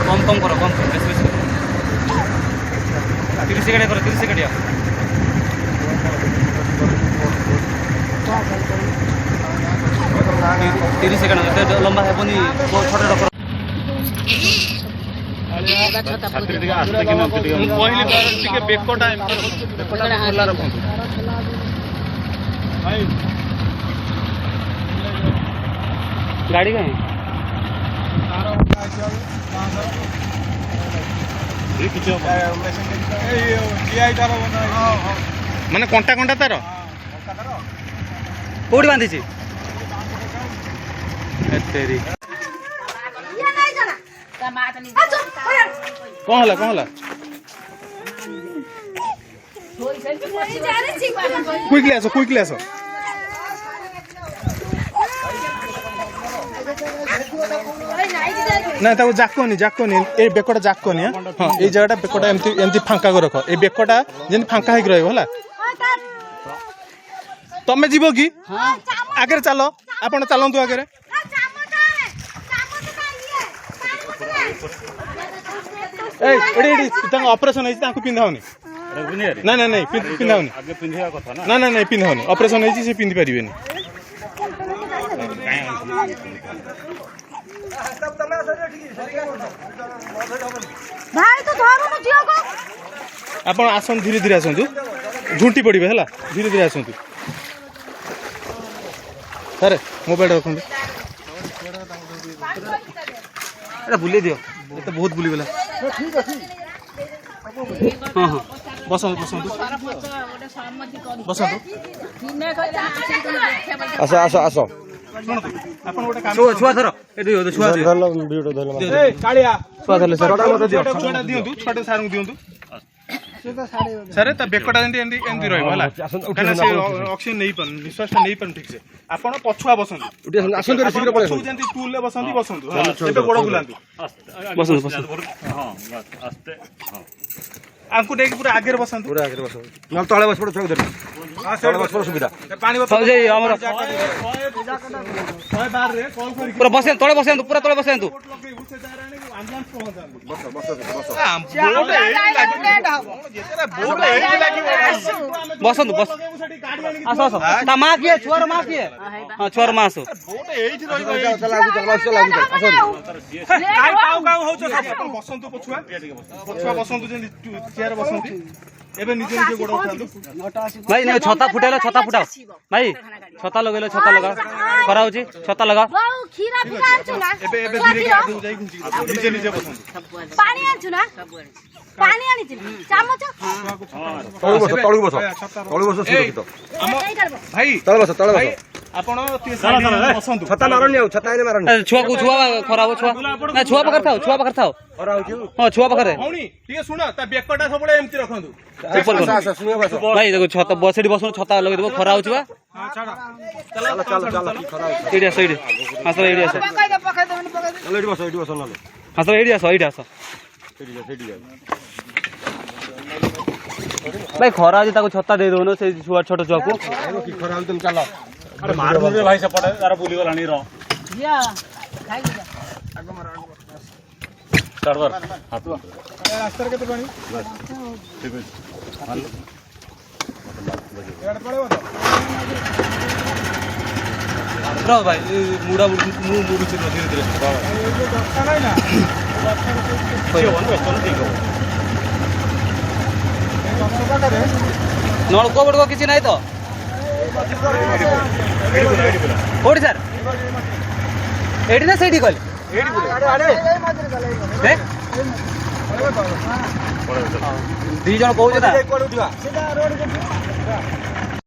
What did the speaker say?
कम कम करो कम base base 30 second करो 30 second 30 second लंबा है बनी छोटा रख गाड़ी कहीं माने कंटा कंटा तार कौटी बांधी तेरी कौन हला क्विकली आसो ना ताको जाकोनी ए बेकटा जाकोनी हां ए जगहटा बेकटा एमती फांका को रख ए बेकटा जेन फांका हेक रहइबो हला तमे जीवो की आगे चलो आपण चलंतु आगे ऑपरेशन है पिंधाओनी ना ना नहीं पिंधाओनी ना ना नहीं पिंधाओनी ऑपरेशन है पिंधि पारे आपण आसन धीरे धीरे आसतु झुंटी पड़े है धीरे धीरे आसतु सर मोबाइल रखु बुले दियो ये तो बहुत बुलीगला हाँ हाँ बसंतु बसंतु बसंतु आस आस आस छुआ धर छुआ कालिया छुआ धरले सर छुआटा दियंतु छुआटा सारंग दियंतु सर त बेकटा एंदी एंदी एंदी रहइबो हला काना से ऑक्सीजन नहीं पन निश्वास नहीं पन ठीक से आपण पछुआ बसंतु आसन शीघ्र पळे जेंती टूल ले बसंती बसंतु एबे गोड़ बुलांतु बसंतु बसंतु हां आस्ते हां आंकु देख पूरा आगे बसंतु पूरा आगे बसंतु न तळे बस पड़ चौक धर हां तळे बस पड़ सुविधा पानी बस जे हमर 100 बार रे कॉल करी पूरा बसें तळे बसेंतु पूरा तळे बसेंतु बसंतु बस आस आस ता मां किए छुआर मां किए हां छुआर मां आसो बसंतु पछुआ पछुआ बसंतु जे चेयर बसंतु एबे निजे निजे गोड़ उठांतु भाई ने छता फुटाइलो छता फुटाओ भाई छता लगेलो छता लगा खरा होची छता लगा खीरा पिका आछु ना एबे एबे धीरे के आगु जाई घुंची निजे निजे बसंतु पानी आछु ना पानी आनी चामच तळु बस सुरक्षित भाई तळ बस आपण बसंतु छता मारनी आउ छता ने मारनी छुआ को छुआ खरा हो छुआ ना छुआ पकड़ थाओ खरा होची हां छुआ पकड़े होनी ठीक सुन ता बेकटा सबले एमती रखंतु ऊपर भाई देखो छता बसेडी बसनो छता लगे देबो खरा होची बा हां छाड़ा चल खरा होची एडी आस एडी हां सर एडी आस चल एडी बस नले हां सर एडी आस भाई खरा जी ताको छता दे दोनो से छुआ छोटो छुआ को की खरा तुम चलो अरे मार मुझे भाई सपटे तारा बुली गलानी रो या खाई जा आगो मार सर्वर हाथ रास्ता के तो पानी बस ठीक है मान लो एड पड़े रो भाई मुड़ा मुड़ी से धीरे धीरे दस्ता नहीं ना नलको बड़को किसी नहीं तो कोड़ी सर एडी ना सेडी कल दी जन कहू